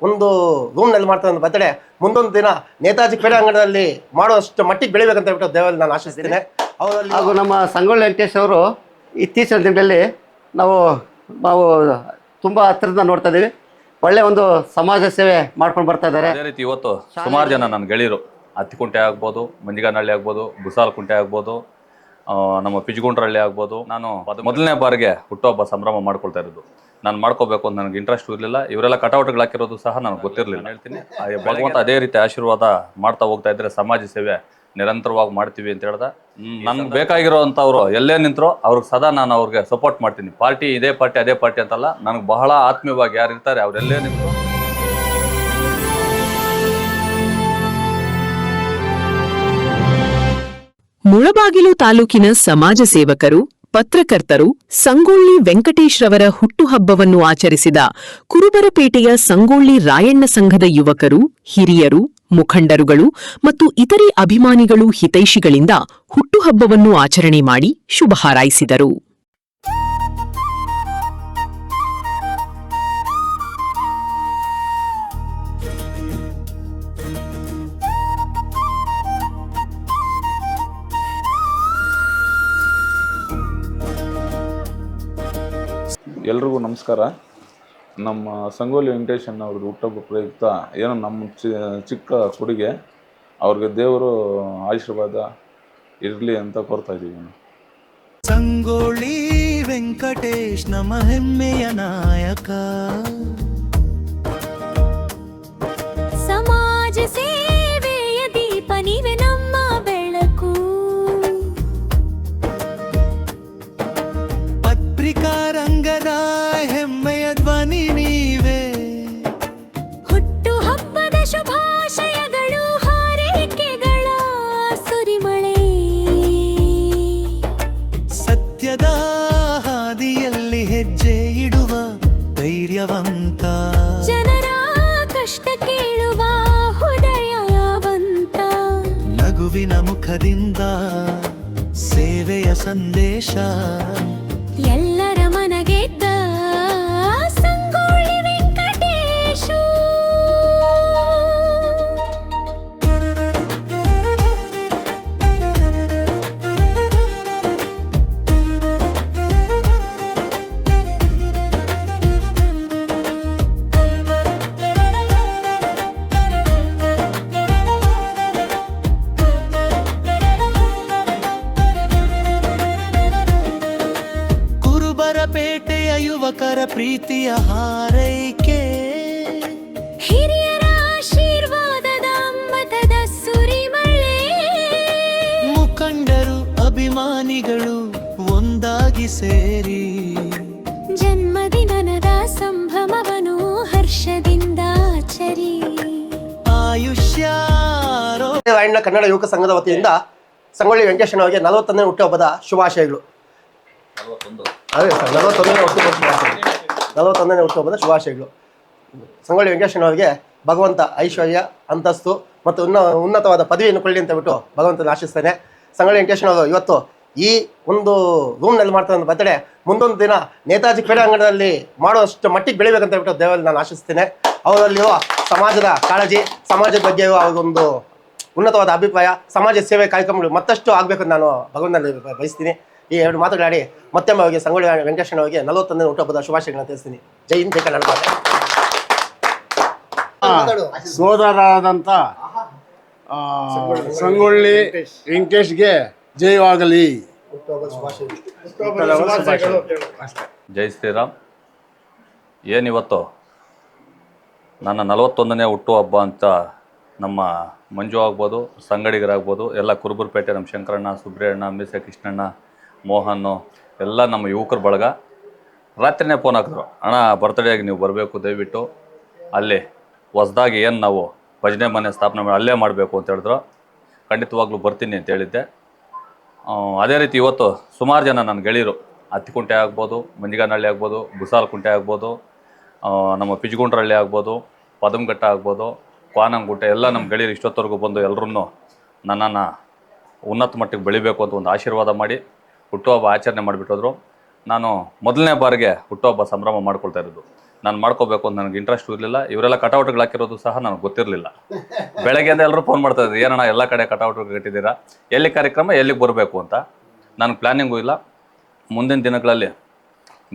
ಒಂದು ರೂಮ್ನಲ್ಲಿ ಮಾಡ್ತಾರೆ ಒಂದು ಬರ್ತಡೆ ಮುಂದೊಂದು ದಿನ ನೇತಾಜಿ ಕ್ರೀಡಾಂಗಣದಲ್ಲಿ ಮಾಡುವಷ್ಟು ಮಟ್ಟಿಗೆ ಬೆಳಿಬೇಕಂತ ಹೇಳ್ಬಿಟ್ಟು ದೇವರಲ್ಲಿ ನಾನು ಆಶಿಸ್ತೀನಿ. ಅವರಲ್ಲಿ ಹಾಗೂ ನಮ್ಮ ಸಂಗೊಳ್ಳಿ ವೆಂಕಟೇಶ್ ಅವರು ಇತ್ತೀಚಿನ ದಿನಗಳಲ್ಲಿ ನಾವು ನಾವು ತುಂಬ ಹತ್ತಿರದಿಂದ ನೋಡ್ತಾ ಇದ್ದೀವಿ. ಒಳ್ಳೆ ಒಂದು ಸಮಾಜ ಸೇವೆ ಮಾಡ್ಕೊಂಡು ಬರ್ತಾ ಇದ್ದಾರೆ. ಅದೇ ರೀತಿ ಇವತ್ತು ಸುಮಾರು ಜನ ನನ್ನ ಗೆಳೆಯರು ಹತ್ತಿಕುಂಟೆ ಆಗ್ಬೋದು, ಮಂಜಿಗಾನಹಳ್ಳಿ ಆಗ್ಬೋದು, ಗುಸಾಲಕುಂಟೆ ಆಗ್ಬೋದು, ನಮ್ಮ ಪಿಜಗುಂಡ್ರಹಳ್ಳಿ ಆಗ್ಬೋದು, ನಾನು ಮೊದಲನೇ ಬಾರಿಗೆ ಹುಟ್ಟುಹಬ್ಬ ಸಂಭ್ರಮ ಮಾಡ್ಕೊಳ್ತಾ ಇರೋದು. ನಾನು ಮಾಡ್ಕೋಬೇಕು ಅಂತ ನನಗೆ ಇಂಟ್ರೆಸ್ಟ್ ಇರಲಿಲ್ಲ. ಇವರೆಲ್ಲ ಕಟೌಟ್ಗಳು ಹಾಕಿರೋದು ಸಹ ನನಗೆ ಗೊತ್ತಿರಲಿಲ್ಲ. ಹೇಳ್ತೀನಿ, ಭಗವಂತ ಅದೇ ರೀತಿ ಆಶೀರ್ವಾದ ಮಾಡ್ತಾ ಹೋಗ್ತಾ ಇದ್ರೆ ಸಮಾಜ ಸೇವೆ ನಿರಂತರವಾಗಿ ಮಾಡ್ತೀವಿ ಅಂತ ಹೇಳ್ದ. ನನ್ಗೆ ಬೇಕಾಗಿರೋವಂಥವ್ರು ಎಲ್ಲೇ ನಿಂತರೋ ಅವ್ರಿಗೆ ಸದಾ ನಾನು ಅವ್ರಿಗೆ ಸಪೋರ್ಟ್ ಮಾಡ್ತೀನಿ. ಪಾರ್ಟಿ ಇದೇ ಪಾರ್ಟಿ ಅದೇ ಪಾರ್ಟಿ ಅಂತಲ್ಲ, ನನಗೆ ಬಹಳ ಆತ್ಮೀಯವಾಗಿ ಯಾರು ಇರ್ತಾರೆ ಅವರೆಲ್ಲೇ ನಿಂತರು. ಮುಳಬಾಗಿಲು ತಾಲೂಕಿನ ಸಮಾಜ ಸೇವಕರು, ಪತ್ರಕರ್ತರು ಸಂಗೊಳ್ಳಿ ವೆಂಕಟೇಶ್ ರವರ ಹುಟ್ಟುಹಬ್ಬವನ್ನು ಆಚರಿಸಿದ ಕುರುಬರಪೇಟೆಯ ಸಂಗೊಳ್ಳಿ ರಾಯಣ್ಣ ಸಂಘದ ಯುವಕರು, ಹಿರಿಯರು, ಮುಖಂಡರುಗಳು ಮತ್ತು ಇತರೆ ಅಭಿಮಾನಿಗಳು ಹಿತೈಷಿಗಳಿಂದ ಹುಟ್ಟುಹಬ್ಬವನ್ನು ಆಚರಣೆ ಮಾಡಿ ಶುಭ ಹಾರೈಸಿದರು. ಎಲ್ರಿಗೂ ನಮಸ್ಕಾರ. ನಮ್ಮ ಸಂಗೊಳ್ಳಿ ವೆಂಕಟೇಶ್ ಅವ್ರದ್ದು ಹುಟ್ಟುಹಬ್ಬ ಪ್ರಯುಕ್ತ ಏನೋ ನಮ್ಮ ಚಿಕ್ಕ ಕೊಡುಗೆ ಅವ್ರಿಗೆ ದೇವರು ಆಶೀರ್ವಾದ ಇರಲಿ ಅಂತ ಕೋರ್ತಾ ಇದ್ದೀವಿ. ಸಂಗೊಳ್ಳಿ ವೆಂಕಟೇಶ್ ನಮ್ಮ ಹೆಮ್ಮೆಯ ನಾಯಕ, ಸಮಾಜ ಸೇವೆಯ ದೀಪ ನೀವೆ ನಮ್ಮ ಬೆಳಕು, ಪತ್ರಿಕಾ ರಂಗದ ಹೆಮ್ಮೆಯ ಧ್ವನಿ ನೀವೇ, ಹುಟ್ಟು ಹಬ್ಬದ ಶುಭಾಶಯಗಳು ಹಾರೈಕೆಗಳ ಸುರಿಮಳೆ, ಸತ್ಯದ ಹಾದಿಯಲ್ಲಿ ಹೆಜ್ಜೆ ಇಡುವ ಧೈರ್ಯವಂತ, ಜನರ ಕಷ್ಟ ಕೇಳುವ ಹೃದಯವಂತ, ನಗುವಿನ ಮುಖದಿಂದ ಸೇವೆಯ ಸಂದೇಶ, ಎಲ್ಲರ ಮನಗೆದ್ದ ಸಂಗೊಳ್ಳಿ ವೆಂಕಟೇಶು. ಕುರುಬರಪೇಟೆಯ ಯುವಕರ ಪ್ರೀತಿಯ ಹಾರೈಕೆ, ಹಿರಿಯರ ಆಶೀರ್ವಾದದ ಅಮೃತದ ಸುರಿಮಳೆ, ಮುಖಂಡರು ಅಭಿಮಾನಿಗಳು ಒಂದಾಗಿ ಸೇರಿ ಜನ್ಮದಿನದ ಸಂಭ್ರಮವನು ಹರ್ಷದಿಂದ ಆಚರಿ. ಆಯುಷ್ಯಾರೋ ರಾಯಣ್ಣ ಕನ್ನಡ ಯುವಕ ಸಂಘದ ವತಿಯಿಂದ ಸಂಗೊಳ್ಳಿ ವೆಂಕಟೇಶ್ ಅವರಿಗೆ 41ನೇ ಹುಟ್ಟುಹಬ್ಬದ ಶುಭಾಶಯಗಳು. ಅದೇ ಸರ್, 41ನೇ ಹುಟ್ಟುಹಬ್ಬದ ಶುಭಾಶಯಗಳು. ಸಂಗೊಳ್ಳಿ ವೆಂಕಟೇಶ್ ಅವರಿಗೆ ಭಗವಂತ ಐಶ್ವರ್ಯ, ಅಂತಸ್ತು ಮತ್ತು ಉನ್ನತವಾದ ಪದವಿಯನ್ನು ಕೊಳ್ಳಿ ಅಂತ ಬಿಟ್ಟು ಭಗವಂತನ ಆಶಿಸ್ತೇನೆ. ಸಂಗೊಳ್ಳಿ ವೆಂಕಟೇಶ್ ಅವರು ಇವತ್ತು ಈ ಒಂದು ರೂಮ್ನಲ್ಲಿ ಮಾಡ್ತಾರೆ ಒಂದು ಬರ್ತಡೆ ಮುಂದೊಂದು ದಿನ ನೇತಾಜಿ ಕ್ರೀಡಾಂಗಣದಲ್ಲಿ ಮಾಡುವಷ್ಟು ಮಟ್ಟಿಗೆ ಬೆಳಿಬೇಕಂತ ಹೇಳ್ಬಿಟ್ಟು ದೇವರಲ್ಲಿ ನಾನು ಆಶಿಸ್ತೇನೆ. ಅವರಲ್ಲಿರುವ ಸಮಾಜದ ಕಾಳಜಿ, ಸಮಾಜದ ಬಗ್ಗೆ ಅವ್ರಿಗೊಂದು ಉನ್ನತವಾದ ಅಭಿಪ್ರಾಯ, ಸಮಾಜ ಸೇವೆ ಕಾರ್ಯಕ್ರಮಗಳು ಮತ್ತಷ್ಟು ಆಗಬೇಕಂತ ನಾನು ಭಗವಂತನಲ್ಲಿ ಬಯಸ್ತೀನಿ. ಈ ಎರಡು ಮಾತುಗಳಾಡಿ ಮತ್ತೊಮ್ಮೆ ಅವರಿಗೆ ಸಂಗೊಳ್ಳಿ ವೆಂಕಟೇಶ್ ಅವರಿಗೆ 41ನೇ ಹುಟ್ಟುಹಬ್ಬದ ಶುಭಾಶಯಗಳನ್ನು ತಿಳಿಸ್ತೀನಿ. ಜೈ ಹಿಂದ್, ಜೈ ಕನ್ನಡ. ಸೋದರರಾದಂಥ ಸಂಗೊಳ್ಳಿ ವೆಂಕಟೇಶ್ಗೆ ಜಯವಾಗಲಿ. ಜೈ ಶ್ರೀರಾಮ್. ಏನಿವತ್ತು ನನ್ನ 41ನೇ ಹುಟ್ಟುಹಬ್ಬ ಅಂತ ನಮ್ಮ ಮಂಜು ಆಗ್ಬೋದು, ಸಂಗಡಿಗರಾಗ್ಬೋದು, ಎಲ್ಲ ಕುರುಬರಪೇಟೆ ನಮ್ಮ ಶಂಕರಣ್ಣ, ಸುಬ್ರಹ್ಮಣ್ಯ, ಮೀಸೆ ಕೃಷ್ಣಣ್ಣ, ಮೋಹನ್ನು, ಎಲ್ಲ ನಮ್ಮ ಯುವಕರ ಬಳಗ ರಾತ್ರಿನೇ ಫೋನ್ ಹಾಕಿದ್ರು, ಅಣ್ಣ ಬರ್ತಡೇಗೆ ನೀವು ಬರಬೇಕು, ದಯವಿಟ್ಟು ಅಲ್ಲಿ ಹೊಸ್ದಾಗಿ ಏನು ನಾವು ಭಜನೆ ಮನೆ ಸ್ಥಾಪನೆ ಮಾಡಿ ಅಲ್ಲೇ ಮಾಡಬೇಕು ಅಂತ ಹೇಳಿದ್ರು. ಖಂಡಿತವಾಗ್ಲೂ ಬರ್ತೀನಿ ಅಂತ ಹೇಳಿದ್ದೆ. ಅದೇ ರೀತಿ ಇವತ್ತು ಸುಮಾರು ಜನ ನನ್ನ ಗೆಳೆಯರು ಹತ್ತಿಕುಂಟೆ ಆಗ್ಬೋದು, ಮಂಜಿಗಾನಹಳ್ಳಿ ಆಗ್ಬೋದು, ಗುಸಾಲಕುಂಟೆ ಆಗ್ಬೋದು, ನಮ್ಮ ಪಿಜಗುಂಡ್ರಹಳ್ಳಿ ಆಗ್ಬೋದು, ಪದಮಘಟ್ಟ ಆಗ್ಬೋದು, ಕ್ವಾನಂಗುಂಟೆ, ಎಲ್ಲ ನಮ್ಮ ಗೆಳೆಯರು ಇಷ್ಟೊತ್ತವರೆಗೂ ಬಂದು ಎಲ್ಲರೂ ನನ್ನನ್ನು ಉನ್ನತ ಮಟ್ಟಿಗೆ ಬೆಳಿಬೇಕು ಅಂತ ಒಂದು ಆಶೀರ್ವಾದ ಮಾಡಿ ಹುಟ್ಟುಹಬ್ಬ ಆಚರಣೆ ಮಾಡಿಬಿಟ್ಟೋದ್ರು. ನಾನು ಮೊದಲನೇ ಬಾರಿಗೆ ಹುಟ್ಟುಹಬ್ಬ ಸಂಭ್ರಮ ಮಾಡ್ಕೊಳ್ತಾ ಇರೋದು. ನಾನು ಮಾಡ್ಕೋಬೇಕು ಅಂತ ನನಗೆ ಇಂಟ್ರೆಸ್ಟ್ ಇರಲಿಲ್ಲ. ಇವರೆಲ್ಲ ಕಟೌಟ್ಗಳು ಹಾಕಿರೋದು ಸಹ ನನಗೆ ಗೊತ್ತಿರಲಿಲ್ಲ. ಬೆಳಗ್ಗೆಯಿಂದ ಎಲ್ಲರೂ ಫೋನ್ ಮಾಡ್ತಾ ಇದ್ರು, ಏನಣ್ಣ ಎಲ್ಲ ಕಡೆ ಕಟೌಟ್ಗಳು ಕಟ್ಟಿದ್ದೀರಾ, ಎಲ್ಲಿ ಕಾರ್ಯಕ್ರಮ, ಎಲ್ಲಿಗೆ ಬರಬೇಕು ಅಂತ. ನನಗೆ ಪ್ಲ್ಯಾನಿಂಗೂ ಇಲ್ಲ. ಮುಂದಿನ ದಿನಗಳಲ್ಲಿ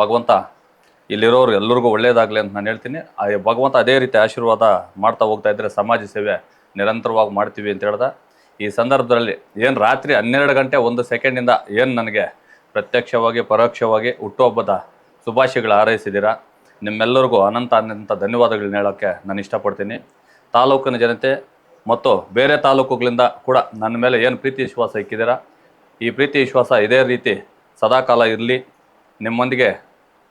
ಭಗವಂತ ಇಲ್ಲಿರೋರು ಎಲ್ಲರಿಗೂ ಒಳ್ಳೆಯದಾಗಲಿ ಅಂತ ನಾನು ಹೇಳ್ತೀನಿ. ಭಗವಂತ ಅದೇ ರೀತಿ ಆಶೀರ್ವಾದ ಮಾಡ್ತಾ ಹೋಗ್ತಾ ಇದ್ದರೆ ಸಮಾಜ ಸೇವೆ ನಿರಂತರವಾಗಿ ಮಾಡ್ತೀವಿ ಅಂತ ಹೇಳ್ದೆ. ಈ ಸಂದರ್ಭದಲ್ಲಿ ಏನು ರಾತ್ರಿ 12 ಗಂಟೆ 1 ಸೆಕೆಂಡಿಂದ ಏನು ನನಗೆ ಪ್ರತ್ಯಕ್ಷವಾಗಿ ಪರೋಕ್ಷವಾಗಿ ಹುಟ್ಟುಹಬ್ಬದ ಶುಭಾಶಯಗಳು ಹಾರೈಸಿದ್ದೀರಾ, ನಿಮ್ಮೆಲ್ಲರಿಗೂ ಅನಂತ ಧನ್ಯವಾದಗಳನ್ನ ಹೇಳೋಕ್ಕೆ ನಾನು ಇಷ್ಟಪಡ್ತೀನಿ. ತಾಲೂಕಿನ ಜನತೆ ಮತ್ತು ಬೇರೆ ತಾಲೂಕುಗಳಿಂದ ಕೂಡ ನನ್ನ ಮೇಲೆ ಏನು ಪ್ರೀತಿ ವಿಶ್ವಾಸ ಇಕ್ಕಿದ್ದೀರಾ, ಈ ಪ್ರೀತಿ ವಿಶ್ವಾಸ ಇದೇ ರೀತಿ ಸದಾಕಾಲ ಇರಲಿ. ನಿಮ್ಮೊಂದಿಗೆ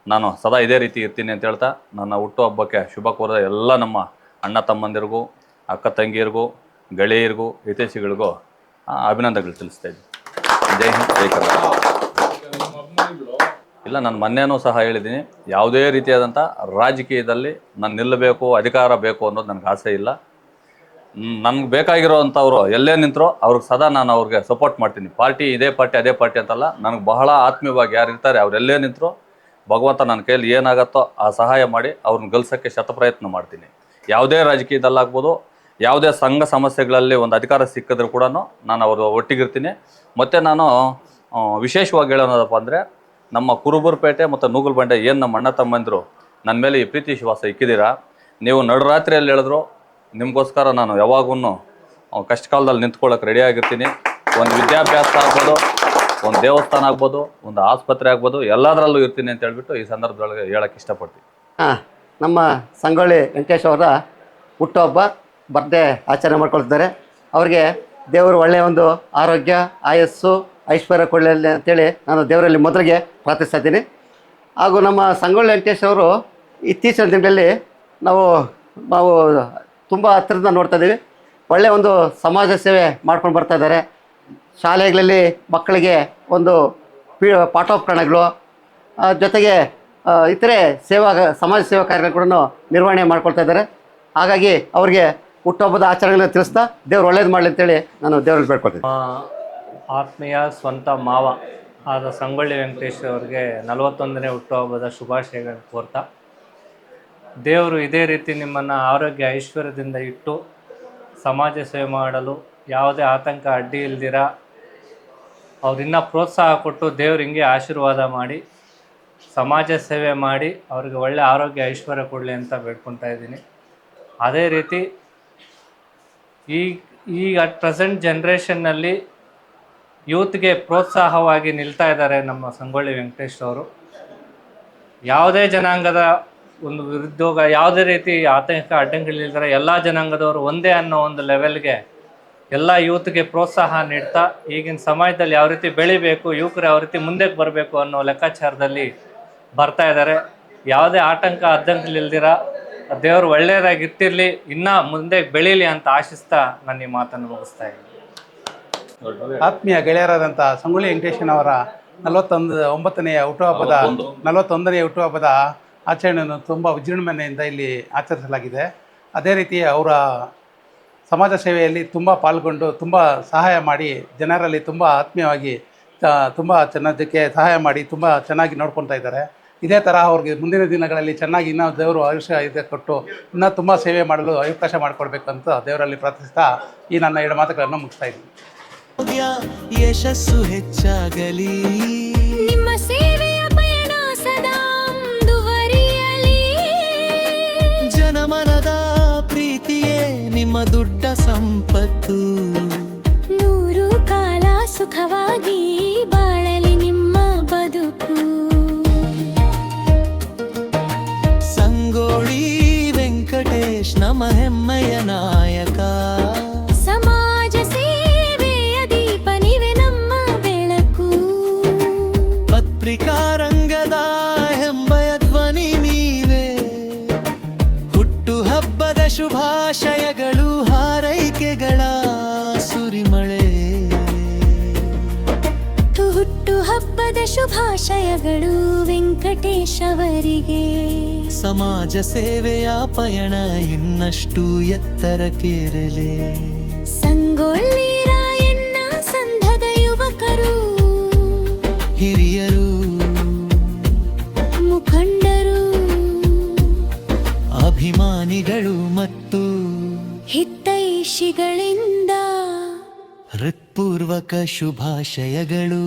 ನಾನು ಸದಾ ಇದೇ ರೀತಿ ಇರ್ತೀನಿ ಅಂತ ಹೇಳ್ತಾ ನನ್ನ ಹುಟ್ಟುಹಬ್ಬಕ್ಕೆ ಶುಭ ಕೋರಿದ ಎಲ್ಲ ನಮ್ಮ ಅಣ್ಣ ತಮ್ಮಂದಿರಿಗೂ, ಅಕ್ಕ ತಂಗಿಯರಿಗೂ, ಗೆಳೆಯರಿಗೂ, ಹಿತೈಷಿಗಳಿಗೂ ಅಭಿನಂದನೆಗಳು ತಿಳಿಸ್ತಾ ಇದ್ದೀನಿ. ಜೈ ಹಿಂದ್, ಜೈ ಕರ್ನಾಟಕ. ಇಲ್ಲ, ನಾನು ಮೊನ್ನೆನೂ ಸಹ ಹೇಳಿದ್ದೀನಿ, ಯಾವುದೇ ರೀತಿಯಾದಂಥ ರಾಜಕೀಯದಲ್ಲಿ ನಾನು ನಿಲ್ಲಬೇಕು, ಅಧಿಕಾರ ಬೇಕು ಅನ್ನೋದು ನನಗೆ ಆಸೆ ಇಲ್ಲ. ನನಗೆ ಬೇಕಾಗಿರೋವಂಥವ್ರು ಎಲ್ಲೇ ನಿಂತರೋ ಅವ್ರಿಗೆ ಸದಾ ನಾನು ಅವ್ರಿಗೆ ಸಪೋರ್ಟ್ ಮಾಡ್ತೀನಿ. ಪಾರ್ಟಿ ಇದೇ ಪಾರ್ಟಿ ಅದೇ ಪಾರ್ಟಿ ಅಂತಲ್ಲ, ನನಗೆ ಬಹಳ ಆತ್ಮೀಯವಾಗಿ ಯಾರು ಇರ್ತಾರೆ ಅವರೆಲ್ಲೇ ನಿಂತರೋ ಭಗವಂತ ನನ್ನ ಕೈಯಲ್ಲಿ ಏನಾಗತ್ತೋ ಆ ಸಹಾಯ ಮಾಡಿ ಅವ್ರನ್ನ ಗೆಲ್ಸೋಕ್ಕೆ ಶತಪ್ರಯತ್ನ ಮಾಡ್ತೀನಿ. ಯಾವುದೇ ರಾಜಕೀಯದಲ್ಲಾಗ್ಬೋದು, ಯಾವುದೇ ಸಂಘ ಸಮಸ್ಯೆಗಳಲ್ಲಿ ಒಂದು ಅಧಿಕಾರ ಸಿಕ್ಕಿದ್ರು ಕೂಡ ನಾನು ಅವರು ಒಟ್ಟಿಗಿರ್ತೀನಿ. ಮತ್ತು ನಾನು ವಿಶೇಷವಾಗಿ ಹೇಳೋಣದಪ್ಪ ಅಂದರೆ, ನಮ್ಮ ಕುರುಬರಪೇಟೆ ಮತ್ತು ನೂಗುಲ್ಬಂಡೆ ಏನು ನಮ್ಮ ಅಣ್ಣ ತಮ್ಮಂದಿರು ನನ್ನ ಮೇಲೆ ಈ ಪ್ರೀತಿ ವಿಶ್ವಾಸ ಇಕ್ಕಿದ್ದೀರಾ, ನೀವು ನಡುರಾತ್ರಿಯಲ್ಲಿ ಹೇಳಿದ್ರು ನಿಮಗೋಸ್ಕರ ನಾನು ಯಾವಾಗೂ ಕಷ್ಟ ಕಾಲದಲ್ಲಿ ನಿಂತ್ಕೊಳ್ಳೋಕೆ ರೆಡಿಯಾಗಿರ್ತೀನಿ. ಒಂದು ವಿದ್ಯಾಭ್ಯಾಸ ಆಗ್ಬೋದು, ಒಂದು ದೇವಸ್ಥಾನ ಆಗ್ಬೋದು, ಒಂದು ಆಸ್ಪತ್ರೆ ಆಗ್ಬೋದು, ಎಲ್ಲದರಲ್ಲೂ ಇರ್ತೀನಿ ಅಂತ ಹೇಳ್ಬಿಟ್ಟು ಈ ಸಂದರ್ಭದೊಳಗೆ ಹೇಳೋಕ್ಕೆ ಇಷ್ಟಪಡ್ತೀನಿ. ನಮ್ಮ ಸಂಗೊಳ್ಳಿ ವೆಂಕಟೇಶ್ ಅವರ ಹುಟ್ಟುಹಬ್ಬ ಬರ್ಡೇ ಆಚರಣೆ ಮಾಡ್ಕೊಳ್ತಿದ್ದಾರೆ. ಅವ್ರಿಗೆ ದೇವರು ಒಳ್ಳೆಯ ಒಂದು ಆರೋಗ್ಯ, ಆಯಸ್ಸು, ಐಶ್ವರ್ಯ ಕೊಡಲಿ ಅಂತೇಳಿ ನಾನು ದೇವರಲ್ಲಿ ಮೊದಲಿಗೆ ಪ್ರಾರ್ಥಿಸ್ತಾ ಇದ್ದೀನಿ. ಹಾಗೂ ನಮ್ಮ ಸಂಗೊಳ್ಳಿ ವೆಂಕಟೇಶ್ ಅವರು ಇತ್ತೀಚಿನ ದಿನಗಳಲ್ಲಿ ನಾವು ತುಂಬ ಹತ್ತಿರದಿಂದ ನೋಡ್ತಾ ಇದ್ದೀವಿ. ಒಳ್ಳೆಯ ಒಂದು ಸಮಾಜ ಸೇವೆ ಮಾಡ್ಕೊಂಡು ಬರ್ತಾ ಇದ್ದಾರೆ. ಶಾಲೆಗಳಲ್ಲಿ ಮಕ್ಕಳಿಗೆ ಒಂದು ಪಾಠೋಪಕರಣಗಳು ಜೊತೆಗೆ ಇತರೆ ಸಮಾಜ ಸೇವಾ ಕಾರ್ಯಗಳು ಕೂಡ ನಿರ್ವಹಣೆ ಮಾಡ್ಕೊಳ್ತಾ ಇದ್ದಾರೆ. ಹಾಗಾಗಿ ಅವ್ರಿಗೆ ಹುಟ್ಟುಹಬ್ಬದ ಆಚರಣೆಗಳನ್ನ ತಿಳಿಸ್ತಾ ದೇವ್ರು ಒಳ್ಳೇದು ಮಾಡಲಿ ಅಂತೇಳಿ ನಾನು ದೇವರಲ್ಲಿ ಬೇಡ್ಕೊಳ್ತೀನಿ. ಆತ್ಮೀಯ ಸ್ವಂತ ಮಾವ ಆದ ಸಂಗೊಳ್ಳಿ ವೆಂಕಟೇಶ್ ಅವರಿಗೆ 41ನೇ ಹುಟ್ಟುಹಬ್ಬದ ಶುಭಾಶಯಗಳನ್ನು ಕೋರ್ತಾ, ದೇವರು ಇದೇ ರೀತಿ ನಿಮ್ಮನ್ನು ಆರೋಗ್ಯ ಐಶ್ವರ್ಯದಿಂದ ಇಟ್ಟು ಸಮಾಜ ಸೇವೆ ಮಾಡಲು ಯಾವುದೇ ಆತಂಕ ಅಡ್ಡಿ ಇಲ್ದಿರ ಅವ್ರಿನ್ನ ಪ್ರೋತ್ಸಾಹ ಕೊಟ್ಟು ದೇವ್ರು ಹಿಂಗೆ ಆಶೀರ್ವಾದ ಮಾಡಿ ಸಮಾಜ ಸೇವೆ ಮಾಡಿ ಅವ್ರಿಗೆ ಒಳ್ಳೆ ಆರೋಗ್ಯ ಐಶ್ವರ್ಯ ಕೊಡಲಿ ಅಂತ ಬೇಡ್ಕೊತಾ ಇದ್ದೀನಿ. ಅದೇ ರೀತಿ ಈಗ ಪ್ರೆಸೆಂಟ್ ಜನ್ರೇಷನ್ನಲ್ಲಿ ಯೂತ್ಗೆ ಪ್ರೋತ್ಸಾಹವಾಗಿ ನಿಲ್ತಾ ಇದ್ದಾರೆ ನಮ್ಮ ಸಂಗೊಳ್ಳಿ ವೆಂಕಟೇಶ್ ಅವರು. ಯಾವುದೇ ಜನಾಂಗದ ಒಂದು ಉದ್ಯೋಗ, ಯಾವುದೇ ರೀತಿ ಆತಂಕ ಅಡ್ಡಂಗಳಿಲ್ದರೆ ಎಲ್ಲ ಜನಾಂಗದವರು ಒಂದೇ ಅನ್ನೋ ಒಂದು ಲೆವೆಲ್ಗೆ ಎಲ್ಲ ಯೂತ್ಗೆ ಪ್ರೋತ್ಸಾಹ ನೀಡ್ತಾ ಈಗಿನ ಸಮಾಜದಲ್ಲಿ ಯಾವ ರೀತಿ ಬೆಳಿಬೇಕು, ಯುವಕರು ಯಾವ ರೀತಿ ಮುಂದಕ್ಕೆ ಬರಬೇಕು ಅನ್ನೋ ಲೆಕ್ಕಾಚಾರದಲ್ಲಿ ಬರ್ತಾ ಇದ್ದಾರೆ. ಯಾವುದೇ ಆತಂಕ ಅಡ್ಡಂಗಳಿಲ್ದಿರ ದೇವರು ಒಳ್ಳೆಯದಾಗಿರ್ತಿರ್ಲಿ, ಇನ್ನೂ ಮುಂದೆ ಬೆಳೀಲಿ ಅಂತ ಆಶಿಸ್ತಾ ನಾನು ಈ ಮಾತನ್ನು ಮುಗಿಸ್ತಾ ಇದ್ದೀನಿ. ಆತ್ಮೀಯ ಗೆಳೆಯರಾದಂಥ ಸಂಗೊಳ್ಳಿ ವೆಂಕಟೇಶನವರ 41ನೇ ಹುಟ್ಟುಹಬ್ಬದ ಆಚರಣೆಯನ್ನು ತುಂಬ ವಿಜೃಂಭಣೆಯಿಂದ ಇಲ್ಲಿ ಆಚರಿಸಲಾಗಿದೆ. ಅದೇ ರೀತಿ ಅವರ ಸಮಾಜ ಸೇವೆಯಲ್ಲಿ ತುಂಬ ಪಾಲ್ಗೊಂಡು ತುಂಬ ಸಹಾಯ ಮಾಡಿ ಜನರಲ್ಲಿ ತುಂಬ ಆತ್ಮೀಯವಾಗಿ ತುಂಬ ಚೆನ್ನಾಗಿ ಸಹಾಯ ಮಾಡಿ ತುಂಬ ಚೆನ್ನಾಗಿ ನೋಡ್ಕೊತಾ ಇದ್ದಾರೆ. ಇದೇ ಥರ ಅವ್ರಿಗೆ ಮುಂದಿನ ದಿನಗಳಲ್ಲಿ ಚೆನ್ನಾಗಿ ಇನ್ನೂ ದೇವರು ಆಯುಷ್ಯ ಕೊಟ್ಟು ಇನ್ನೂ ತುಂಬ ಸೇವೆ ಮಾಡಲು ಅವಕಾಶ ಮಾಡಿಕೊಡ್ಬೇಕಂತ ದೇವರಲ್ಲಿ ಪ್ರಾರ್ಥಿಸ್ತಾ ಈ ನನ್ನ 2 ಮಾತುಗಳನ್ನು ಮುಗಿಸ್ತಾ ಇದ್ದೀನಿ. ಯಶಸ್ಸು ಹೆಚ್ಚಾಗಲಿ, ನಿಮ್ಮ ಸೇವೆಯ ಪಯಣ ಸದಾ ಮುಂದುವರಿಯಲಿ, ಜನಮನದ ಪ್ರೀತಿಯೇ ನಿಮ್ಮ ದೊಡ್ಡ ಸಂಪತ್ತು, 100 ಕಾಲ ಸುಖವಾಗಿ ಬಾಳಲಿ ನಿಮ್ಮ ಬದುಕು. ಸಂಗೊಳ್ಳಿ ವೆಂಕಟೇಶ್ ನಮ್ಮ ಹೆಮ್ಮೆಯ ನಾಯಕ, ಸಮಾಜ ಸೇವೆಯ ದೀಪ ನೀವೆ ನಮ್ಮ ಬೆಳಕು, ಪತ್ರಿಕಾ ರಂಗದ ಹೆಮ್ಮೆಯ ಧ್ವನಿ ನೀವೇ, ಹುಟ್ಟುಹಬ್ಬದ ಶುಭಾಶಯಗಳು ಹಾರೈಕೆಗಳ ಸುರಿಮಳೆ, ಹುಟ್ಟುಹಬ್ಬದ ಶುಭಾಶಯಗಳು ವೆಂಕಟೇಶ್ ಅವರಿಗೆ. ಸಮಾಜ ಸೇವೆಯ ಪಯಣ ಇನ್ನಷ್ಟು ಎತ್ತರಕ್ಕೇರಲಿ, ಸಂಗೊಳ್ಳಿ ರಾಯಣ್ಣ ಸಂಘದ ಯುವಕರು, ಹಿರಿಯರು, ಮುಖಂಡರು, ಸ್ವಾಮಿಗಳು ಮತ್ತು ಹಿತೈಷಿಗಳಿಂದ ಹೃತ್ಪೂರ್ವಕ ಶುಭಾಶಯಗಳು.